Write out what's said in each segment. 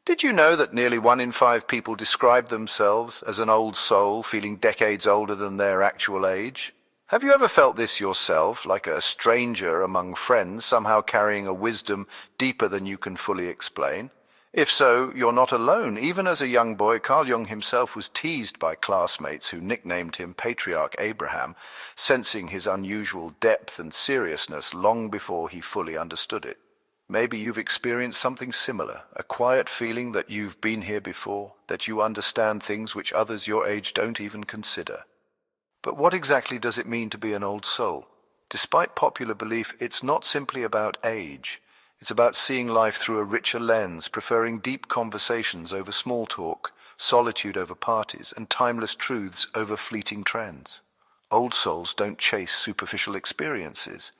Did you know that nearly 1 in 5 people describe themselves as an old soul, feeling decades older than their actual age? Have you ever felt this yourself, like a stranger among friends, somehow carrying a wisdom deeper than you can fully explain? If so, you're not alone. Even as a young boy, Carl Jung himself was teased by classmates who nicknamed him Patriarch Abraham, sensing his unusual depth and seriousness long before he fully understood it. Maybe you've experienced something similar, a quiet feeling that you've been here before, that you understand things which others your age don't even consider. But what exactly does it mean to be an old soul? Despite popular belief, it's not simply about age. It's about seeing life through a richer lens, preferring deep conversations over small talk, solitude over parties, and timeless truths over fleeting trends. Old souls don't chase superficial experiences.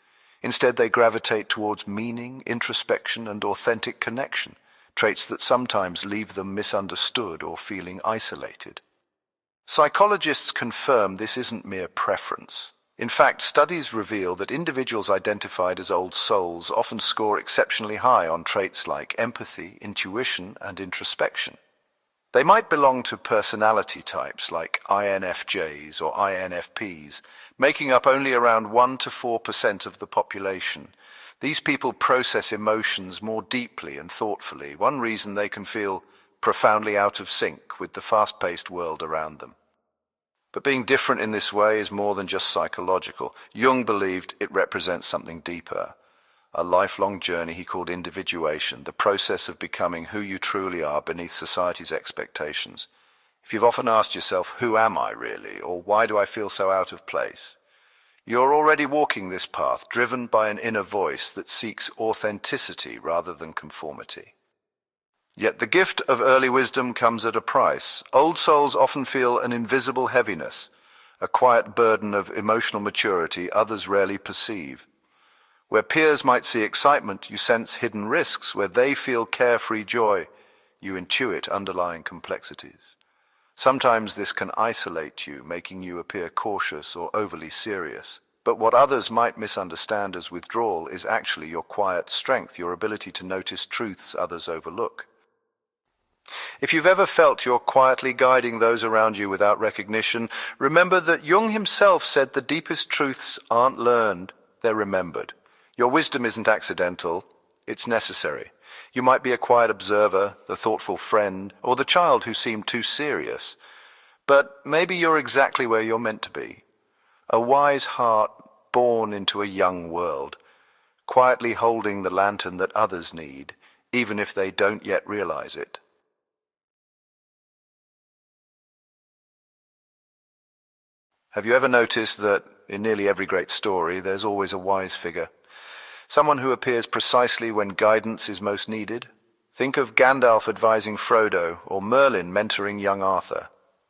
Instead, they gravitate towards meaning, introspection, and authentic connection, traits that sometimes leave them misunderstood or feeling isolated. Psychologists confirm this isn't mere preference. In fact, studies reveal that individuals identified as old souls often score exceptionally high on traits like empathy, intuition, and introspection. They might belong to personality types like INFJs or INFPs, making up only around 1 to 4% of the population. These people process emotions more deeply and thoughtfully, one reason they can feel profoundly out of sync with the fast-paced world around them. But being different in this way is more than just psychological. Jung believed it represents something deeper, a lifelong journey he called individuation, the process of becoming who you truly are beneath society's expectations. If you've often asked yourself, who am I really, or why do I feel so out of place? You're already walking this path, driven by an inner voice that seeks authenticity rather than conformity. Yet the gift of early wisdom comes at a price. Old souls often feel an invisible heaviness, a quiet burden of emotional maturity others rarely perceive. Where peers might see excitement, you sense hidden risks. Where they feel carefree joy, you intuit underlying complexities. Sometimes this can isolate you, making you appear cautious or overly serious. But what others might misunderstand as withdrawal is actually your quiet strength, your ability to notice truths others overlook. If you've ever felt you're quietly guiding those around you without recognition, remember that Jung himself said the deepest truths aren't learned, they're remembered. Your wisdom isn't accidental, it's necessary. You might be a quiet observer, the thoughtful friend, or the child who seemed too serious. But maybe you're exactly where you're meant to be. A wise heart born into a young world, quietly holding the lantern that others need, even if they don't yet realize it. Have you ever noticed that in nearly every great story there's always a wise figure? Someone who appears precisely when guidance is most needed? Think of Gandalf advising Frodo or Merlin mentoring young Arthur.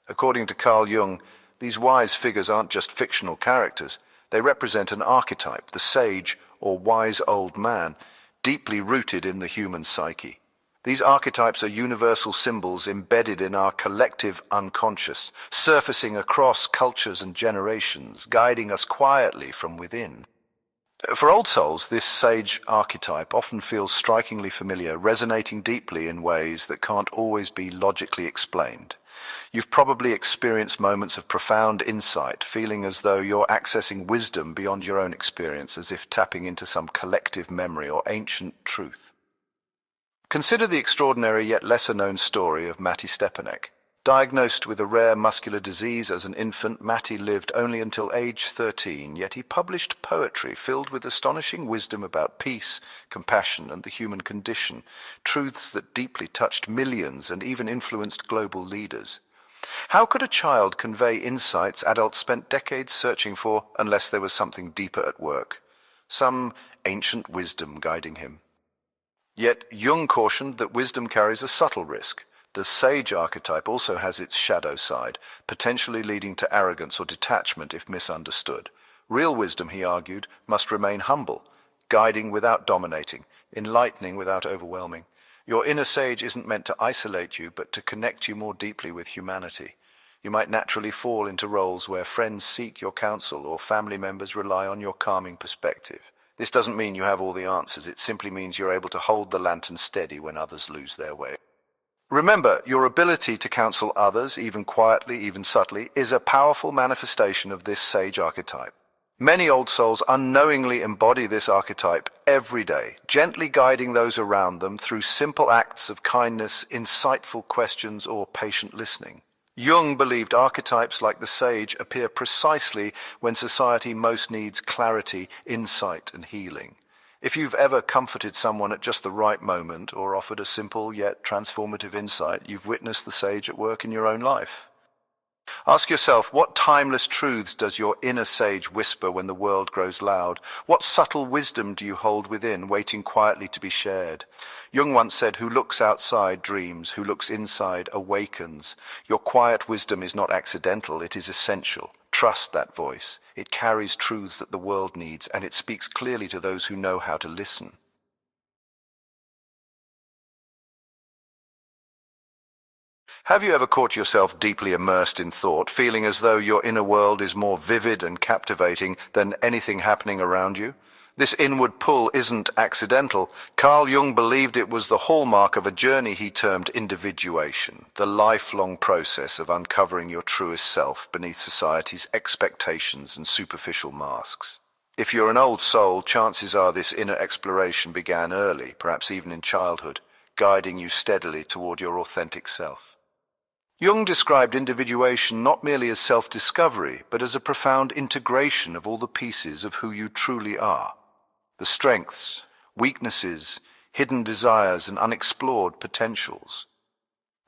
According to Carl Jung, these wise figures aren't just fictional characters. They represent an archetype, the sage or wise old man, deeply rooted in the human psyche. These archetypes are universal symbols embedded in our collective unconscious, surfacing across cultures and generations, guiding us quietly from within. For old souls, this sage archetype often feels strikingly familiar, resonating deeply in ways that can't always be logically explained. You've probably experienced moments of profound insight, feeling as though you're accessing wisdom beyond your own experience, as if tapping into some collective memory or ancient truth. Consider the extraordinary yet lesser-known story of Matti Stepanek. Diagnosed with a rare muscular disease as an infant, Matti lived only until age 13, yet he published poetry filled with astonishing wisdom about peace, compassion, and the human condition, truths that deeply touched millions and even influenced global leaders. How could a child convey insights adults spent decades searching for unless there was something deeper at work, some ancient wisdom guiding him? Yet Jung cautioned that wisdom carries a subtle risk. The sage archetype also has its shadow side, potentially leading to arrogance or detachment if misunderstood. Real wisdom, he argued, must remain humble, guiding without dominating, enlightening without overwhelming. Your inner sage isn't meant to isolate you, but to connect you more deeply with humanity. You might naturally fall into roles where friends seek your counsel or family members rely on your calming perspective. This doesn't mean you have all the answers, it simply means you're able to hold the lantern steady when others lose their way. Remember, your ability to counsel others, even quietly, even subtly, is a powerful manifestation of this sage archetype. Many old souls unknowingly embody this archetype every day, gently guiding those around them through simple acts of kindness, insightful questions, or patient listening. Jung believed archetypes like the sage appear precisely when society most needs clarity, insight, and healing. If you've ever comforted someone at just the right moment or offered a simple yet transformative insight, you've witnessed the sage at work in your own life. Ask yourself, what timeless truths does your inner sage whisper when the world grows loud? What subtle wisdom do you hold within, waiting quietly to be shared? Jung once said, "Who looks outside dreams, who looks inside awakens." Your quiet wisdom is not accidental, it is essential. Trust that voice. It carries truths that the world needs, and it speaks clearly to those who know how to listen. Have you ever caught yourself deeply immersed in thought, feeling as though your inner world is more vivid and captivating than anything happening around you? This inward pull isn't accidental. Carl Jung believed it was the hallmark of a journey he termed individuation, the lifelong process of uncovering your truest self beneath society's expectations and superficial masks. If you're an old soul, chances are this inner exploration began early, perhaps even in childhood, guiding you steadily toward your authentic self. Jung described individuation not merely as self-discovery, but as a profound integration of all the pieces of who you truly are. The strengths, weaknesses, hidden desires, and unexplored potentials.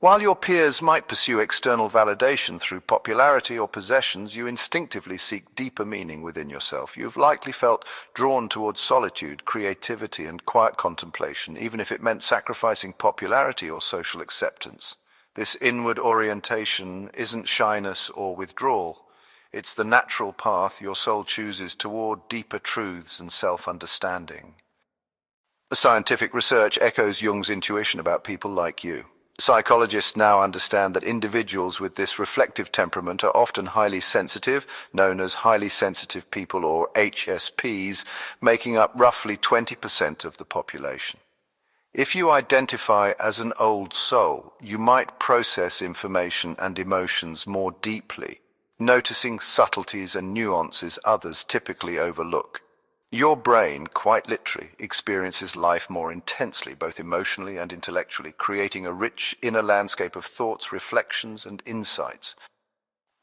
While your peers might pursue external validation through popularity or possessions, you instinctively seek deeper meaning within yourself. You've likely felt drawn towards solitude, creativity, and quiet contemplation, even if it meant sacrificing popularity or social acceptance. This inward orientation isn't shyness or withdrawal. It's the natural path your soul chooses toward deeper truths and self-understanding. The scientific research echoes Jung's intuition about people like you. Psychologists now understand that individuals with this reflective temperament are often highly sensitive, known as highly sensitive people or HSPs, making up roughly 20% of the population. If you identify as an old soul, you might process information and emotions more deeply, noticing subtleties and nuances others typically overlook. Your brain, quite literally, experiences life more intensely, both emotionally and intellectually, creating a rich inner landscape of thoughts, reflections, and insights.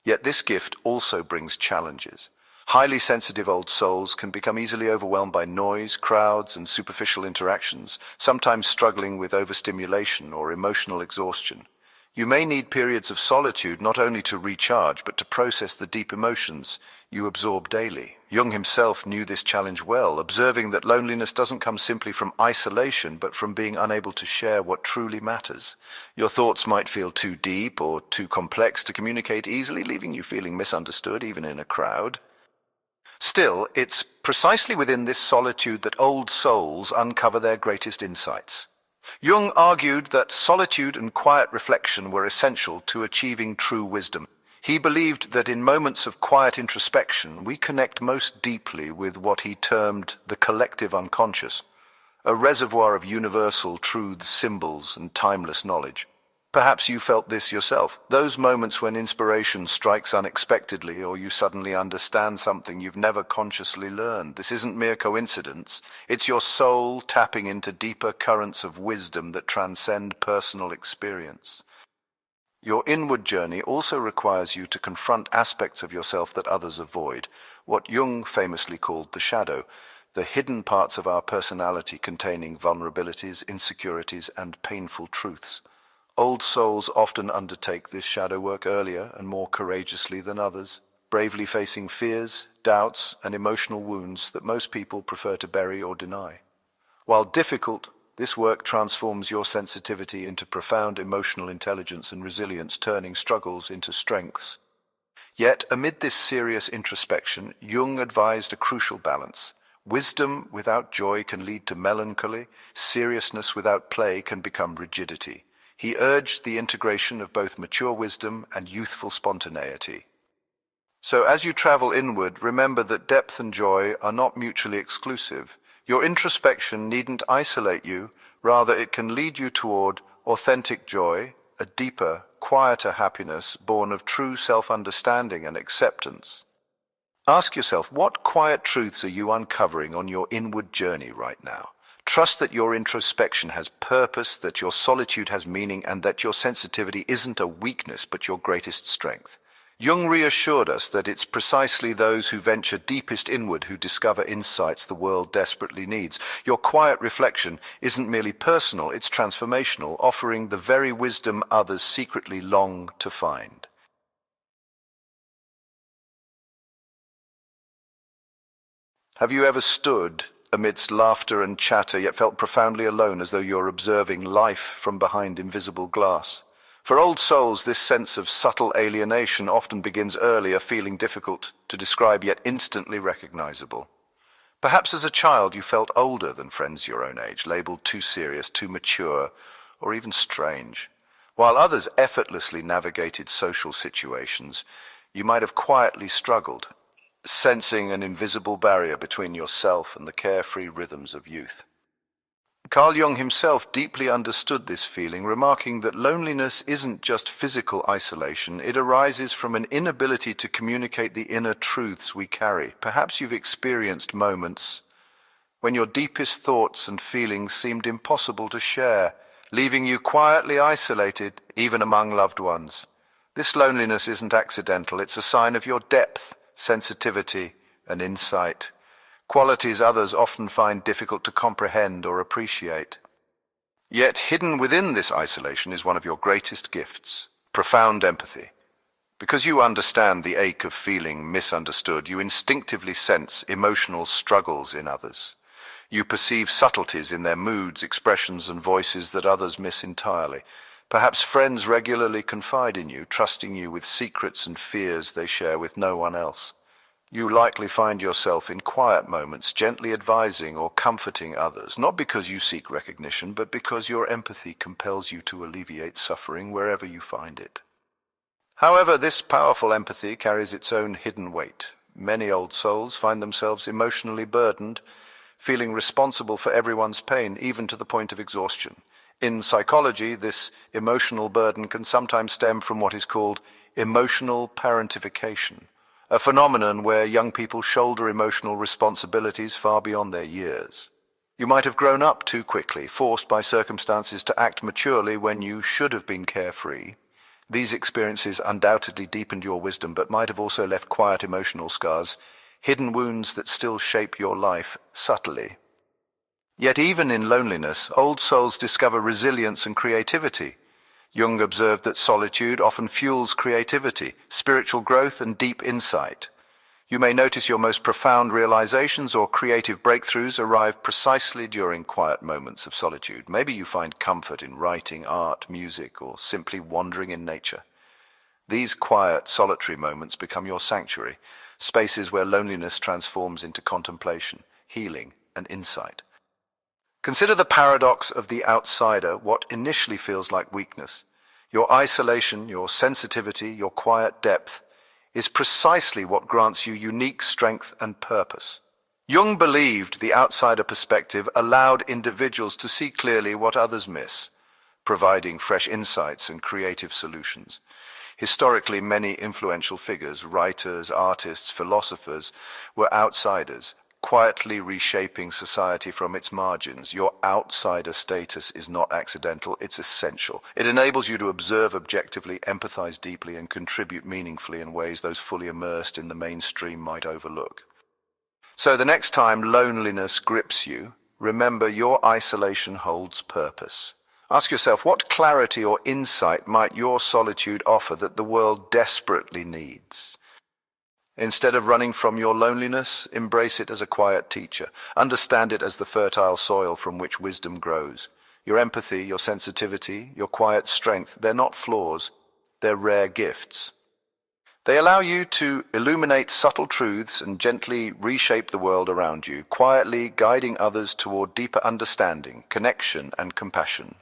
Yet this gift also brings challenges. Highly sensitive old souls can become easily overwhelmed by noise, crowds, and superficial interactions, sometimes struggling with overstimulation or emotional exhaustion. You may need periods of solitude not only to recharge, but to process the deep emotions you absorb daily. Jung himself knew this challenge well, observing that loneliness doesn't come simply from isolation, but from being unable to share what truly matters. Your thoughts might feel too deep or too complex to communicate easily, leaving you feeling misunderstood even in a crowd. Still, it's precisely within this solitude that old souls uncover their greatest insights. Jung argued that solitude and quiet reflection were essential to achieving true wisdom. He believed that in moments of quiet introspection, we connect most deeply with what he termed the collective unconscious, a reservoir of universal truths, symbols, and timeless knowledge. Perhaps you felt this yourself. Those moments when inspiration strikes unexpectedly or you suddenly understand something you've never consciously learned. This isn't mere coincidence. It's your soul tapping into deeper currents of wisdom that transcend personal experience. Your inward journey also requires you to confront aspects of yourself that others avoid, what Jung famously called the shadow, the hidden parts of our personality containing vulnerabilities, insecurities, and painful truths. Old souls often undertake this shadow work earlier and more courageously than others, bravely facing fears, doubts, and emotional wounds that most people prefer to bury or deny. While difficult, this work transforms your sensitivity into profound emotional intelligence and resilience, turning struggles into strengths. Yet, amid this serious introspection, Jung advised a crucial balance. Wisdom without joy can lead to melancholy, seriousness without play can become rigidity. He urged the integration of both mature wisdom and youthful spontaneity. So as you travel inward, remember that depth and joy are not mutually exclusive. Your introspection needn't isolate you, rather it can lead you toward authentic joy, a deeper, quieter happiness born of true self-understanding and acceptance. Ask yourself, what quiet truths are you uncovering on your inward journey right now? Trust that your introspection has purpose, that your solitude has meaning, and that your sensitivity isn't a weakness but your greatest strength. Jung reassured us that it's precisely those who venture deepest inward who discover insights the world desperately needs. Your quiet reflection isn't merely personal, it's transformational, offering the very wisdom others secretly long to find. Have you ever stood amidst laughter and chatter, yet felt profoundly alone, as though you're observing life from behind invisible glass? For old souls, this sense of subtle alienation often begins early, a feeling difficult to describe yet instantly recognizable. Perhaps as a child you felt older than friends your own age, labeled too serious, too mature, or even strange. While others effortlessly navigated social situations, you might have quietly struggled, sensing an invisible barrier between yourself and the carefree rhythms of youth. Carl Jung himself deeply understood this feeling, remarking that loneliness isn't just physical isolation, it arises from an inability to communicate the inner truths we carry. Perhaps you've experienced moments when your deepest thoughts and feelings seemed impossible to share, leaving you quietly isolated, even among loved ones. This loneliness isn't accidental, it's a sign of your depth, sensitivity, and insight, qualities others often find difficult to comprehend or appreciate. Yet hidden within this isolation is one of your greatest gifts, profound empathy. Because you understand the ache of feeling misunderstood, you instinctively sense emotional struggles in others. You perceive subtleties in their moods, expressions, and voices that others miss entirely. Perhaps friends regularly confide in you, trusting you with secrets and fears they share with no one else. You likely find yourself in quiet moments gently advising or comforting others, not because you seek recognition, but because your empathy compels you to alleviate suffering wherever you find it. However, this powerful empathy carries its own hidden weight. Many old souls find themselves emotionally burdened, feeling responsible for everyone's pain, even to the point of exhaustion. In psychology, this emotional burden can sometimes stem from what is called emotional parentification, a phenomenon where young people shoulder emotional responsibilities far beyond their years. You might have grown up too quickly, forced by circumstances to act maturely when you should have been carefree. These experiences undoubtedly deepened your wisdom, but might have also left quiet emotional scars, hidden wounds that still shape your life subtly. Yet even in loneliness, old souls discover resilience and creativity. Jung observed that solitude often fuels creativity, spiritual growth, and deep insight. You may notice your most profound realizations or creative breakthroughs arrive precisely during quiet moments of solitude. Maybe you find comfort in writing, art, music, or simply wandering in nature. These quiet, solitary moments become your sanctuary, spaces where loneliness transforms into contemplation, healing, and insight. Consider the paradox of the outsider, what initially feels like weakness. Your isolation, your sensitivity, your quiet depth is precisely what grants you unique strength and purpose. Jung believed the outsider perspective allowed individuals to see clearly what others miss, providing fresh insights and creative solutions. Historically, many influential figures, writers, artists, philosophers, were outsiders, quietly reshaping society from its margins. Your outsider status is not accidental, it's essential. It enables you to observe objectively, empathize deeply, and contribute meaningfully in ways those fully immersed in the mainstream might overlook. So the next time loneliness grips you, remember your isolation holds purpose. Ask yourself, what clarity or insight might your solitude offer that the world desperately needs? Instead of running from your loneliness, embrace it as a quiet teacher. Understand it as the fertile soil from which wisdom grows. Your empathy, your sensitivity, your quiet strength, they're not flaws, they're rare gifts. They allow you to illuminate subtle truths and gently reshape the world around you, quietly guiding others toward deeper understanding, connection, and compassion.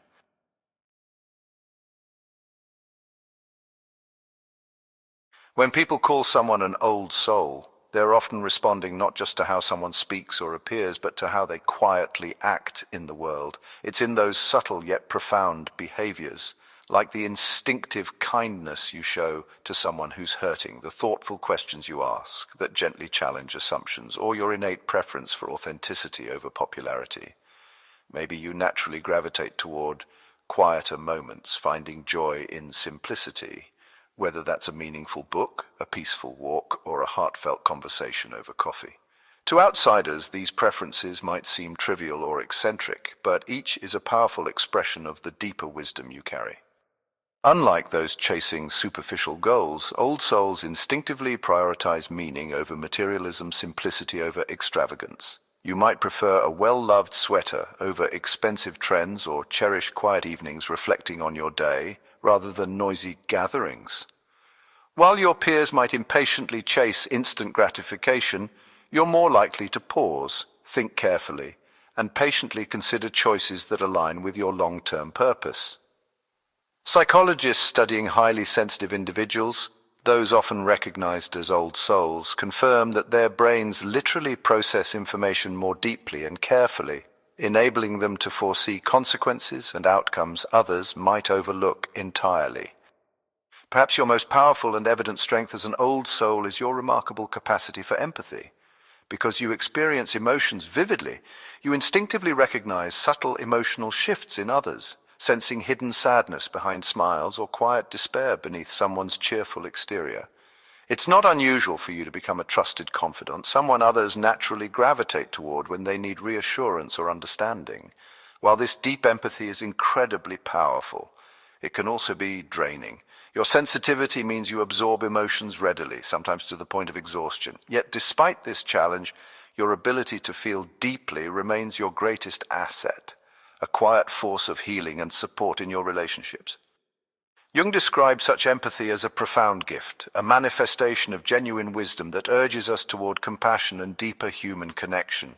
When people call someone an old soul, They're often responding not just to how someone speaks or appears, but to how they quietly act in the world. It's in those subtle yet profound behaviors, like the instinctive kindness you show to someone who's hurting, the thoughtful questions you ask that gently challenge assumptions, or your innate preference for authenticity over popularity. Maybe you naturally gravitate toward quieter moments, finding joy in simplicity, whether that's a meaningful book, a peaceful walk, or a heartfelt conversation over coffee. To outsiders, these preferences might seem trivial or eccentric, but each is a powerful expression of the deeper wisdom you carry. Unlike those chasing superficial goals, old souls instinctively prioritize meaning over materialism, simplicity over extravagance. You might prefer a well-loved sweater over expensive trends, or cherish quiet evenings reflecting on your day rather than noisy gatherings. While your peers might impatiently chase instant gratification, you're more likely to pause, think carefully, and patiently consider choices that align with your long-term purpose. Psychologists studying highly sensitive individuals, those often recognized as old souls, confirm that their brains literally process information more deeply and carefully, enabling them to foresee consequences and outcomes others might overlook entirely. Perhaps your most powerful and evident strength as an old soul is your remarkable capacity for empathy. Because you experience emotions vividly, you instinctively recognize subtle emotional shifts in others, sensing hidden sadness behind smiles or quiet despair beneath someone's cheerful exterior. It's not unusual for you to become a trusted confidant, someone others naturally gravitate toward when they need reassurance or understanding. While this deep empathy is incredibly powerful, it can also be draining. Your sensitivity means you absorb emotions readily, sometimes to the point of exhaustion. Yet despite this challenge, your ability to feel deeply remains your greatest asset, a quiet force of healing and support in your relationships. Jung described such empathy as a profound gift, a manifestation of genuine wisdom that urges us toward compassion and deeper human connection.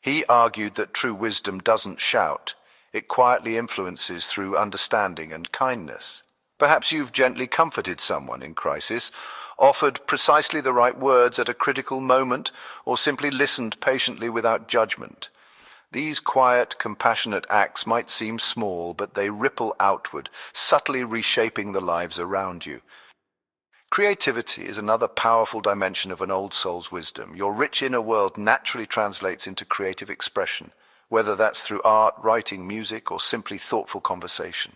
He argued that true wisdom doesn't shout, it quietly influences through understanding and kindness. Perhaps you've gently comforted someone in crisis, offered precisely the right words at a critical moment, or simply listened patiently without judgment. These quiet, compassionate acts might seem small, but they ripple outward, subtly reshaping the lives around you. Creativity is another powerful dimension of an old soul's wisdom. Your rich inner world naturally translates into creative expression, whether that's through art, writing, music, or simply thoughtful conversation.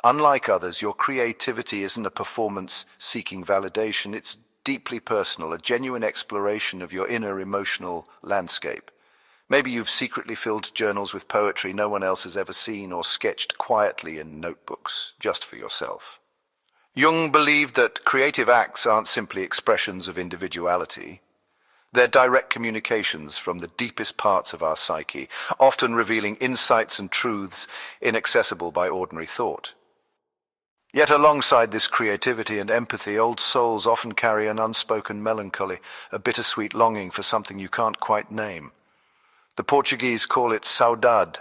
Unlike others, your creativity isn't a performance seeking validation. It's deeply personal, a genuine exploration of your inner emotional landscape. Maybe you've secretly filled journals with poetry no one else has ever seen, or sketched quietly in notebooks, just for yourself. Jung believed that creative acts aren't simply expressions of individuality. They're direct communications from the deepest parts of our psyche, often revealing insights and truths inaccessible by ordinary thought. Yet alongside this creativity and empathy, old souls often carry an unspoken melancholy, a bittersweet longing for something you can't quite name. The Portuguese call it saudade,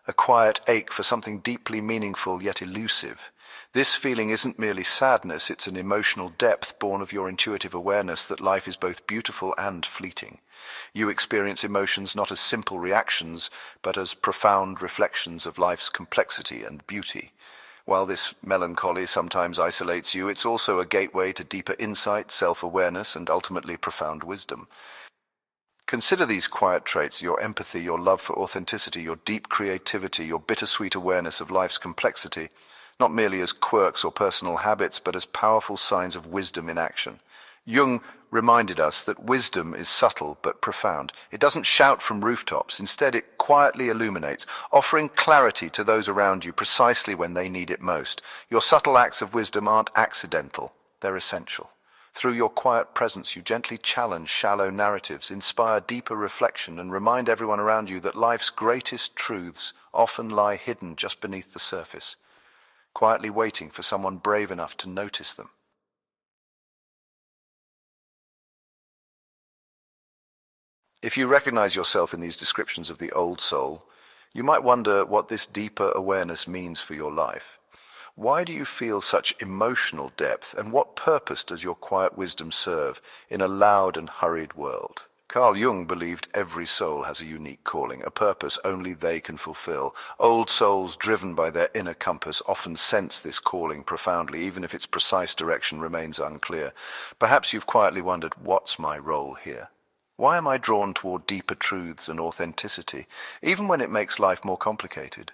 a quiet ache for something deeply meaningful yet elusive. This feeling isn't merely sadness, it's an emotional depth born of your intuitive awareness that life is both beautiful and fleeting. You experience emotions not as simple reactions, but as profound reflections of life's complexity and beauty. While this melancholy sometimes isolates you, it's also a gateway to deeper insight, self-awareness, and ultimately profound wisdom. Consider these quiet traits: your empathy, your love for authenticity, your deep creativity, your bittersweet awareness of life's complexity, not merely as quirks or personal habits, but as powerful signs of wisdom in action. Jung reminded us that wisdom is subtle but profound. It doesn't shout from rooftops. Instead, it quietly illuminates, offering clarity to those around you precisely when they need it most. Your subtle acts of wisdom aren't accidental, they're essential. Through your quiet presence, you gently challenge shallow narratives, inspire deeper reflection, and remind everyone around you that life's greatest truths often lie hidden just beneath the surface, quietly waiting for someone brave enough to notice them. If you recognize yourself in these descriptions of the old soul, you might wonder what this deeper awareness means for your life. Why do you feel such emotional depth, and what purpose does your quiet wisdom serve in a loud and hurried world? Carl Jung believed every soul has a unique calling, a purpose only they can fulfill. Old souls driven by their inner compass often sense this calling profoundly, even if its precise direction remains unclear. Perhaps you've quietly wondered, what's my role here? Why am I drawn toward deeper truths and authenticity, even when it makes life more complicated?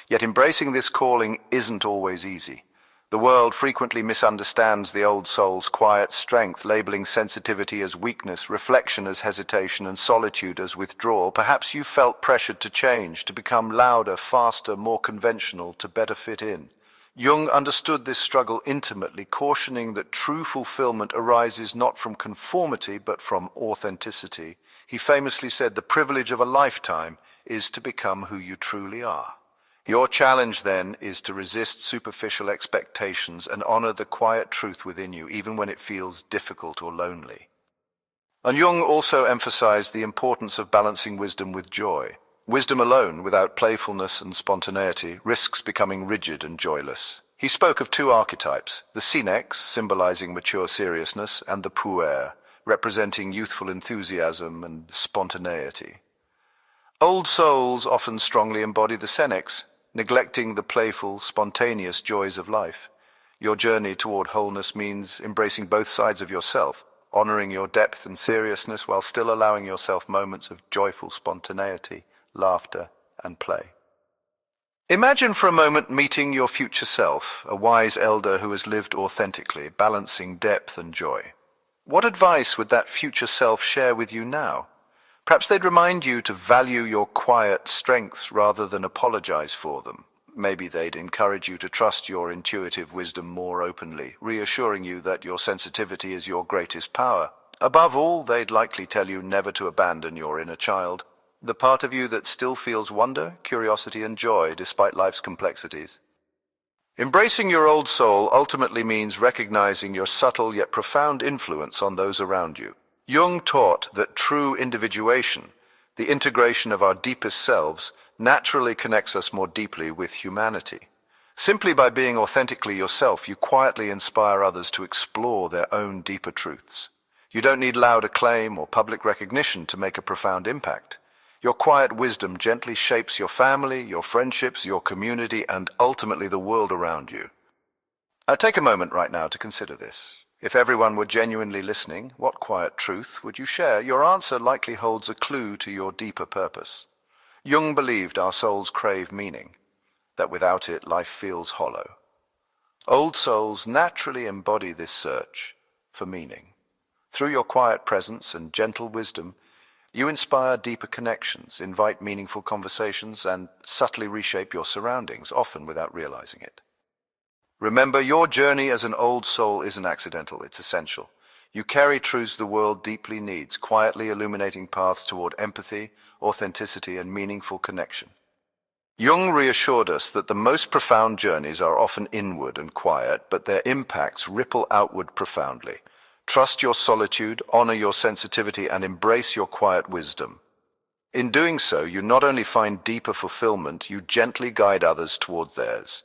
Yet embracing this calling isn't always easy. The world frequently misunderstands the old soul's quiet strength, labeling sensitivity as weakness, reflection as hesitation, and solitude as withdrawal. Perhaps you felt pressured to change, to become louder, faster, more conventional, to better fit in. Jung understood this struggle intimately, cautioning that true fulfillment arises not from conformity but from authenticity. He famously said, "The privilege of a lifetime is to become who you truly are." Your challenge, then, is to resist superficial expectations and honor the quiet truth within you, even when it feels difficult or lonely. And Jung also emphasized the importance of balancing wisdom with joy. Wisdom alone, without playfulness and spontaneity, risks becoming rigid and joyless. He spoke of two archetypes, the Senex, symbolizing mature seriousness, and the Puer, representing youthful enthusiasm and spontaneity. Old souls often strongly embody the Senex, neglecting the playful, spontaneous joys of life. Your journey toward wholeness means embracing both sides of yourself, honoring your depth and seriousness while still allowing yourself moments of joyful spontaneity, laughter, and play. Imagine for a moment meeting your future self, a wise elder who has lived authentically, balancing depth and joy. What advice would that future self share with you now? Perhaps they'd remind you to value your quiet strengths rather than apologize for them. Maybe they'd encourage you to trust your intuitive wisdom more openly, reassuring you that your sensitivity is your greatest power. Above all, they'd likely tell you never to abandon your inner child, the part of you that still feels wonder, curiosity, and joy despite life's complexities. Embracing your old soul ultimately means recognizing your subtle yet profound influence on those around you. Jung taught that true individuation, the integration of our deepest selves, naturally connects us more deeply with humanity. Simply by being authentically yourself, you quietly inspire others to explore their own deeper truths. You don't need loud acclaim or public recognition to make a profound impact. Your quiet wisdom gently shapes your family, your friendships, your community, and ultimately the world around you. Take a moment right now to consider this. If everyone were genuinely listening, what quiet truth would you share? Your answer likely holds a clue to your deeper purpose. Jung believed our souls crave meaning, that without it, life feels hollow. Old souls naturally embody this search for meaning. Through your quiet presence and gentle wisdom, you inspire deeper connections, invite meaningful conversations, and subtly reshape your surroundings, often without realizing it. Remember, your journey as an old soul isn't accidental, it's essential. You carry truths the world deeply needs, quietly illuminating paths toward empathy, authenticity, and meaningful connection. Jung reassured us that the most profound journeys are often inward and quiet, but their impacts ripple outward profoundly. Trust your solitude, honor your sensitivity, and embrace your quiet wisdom. In doing so, you not only find deeper fulfillment, you gently guide others towards theirs.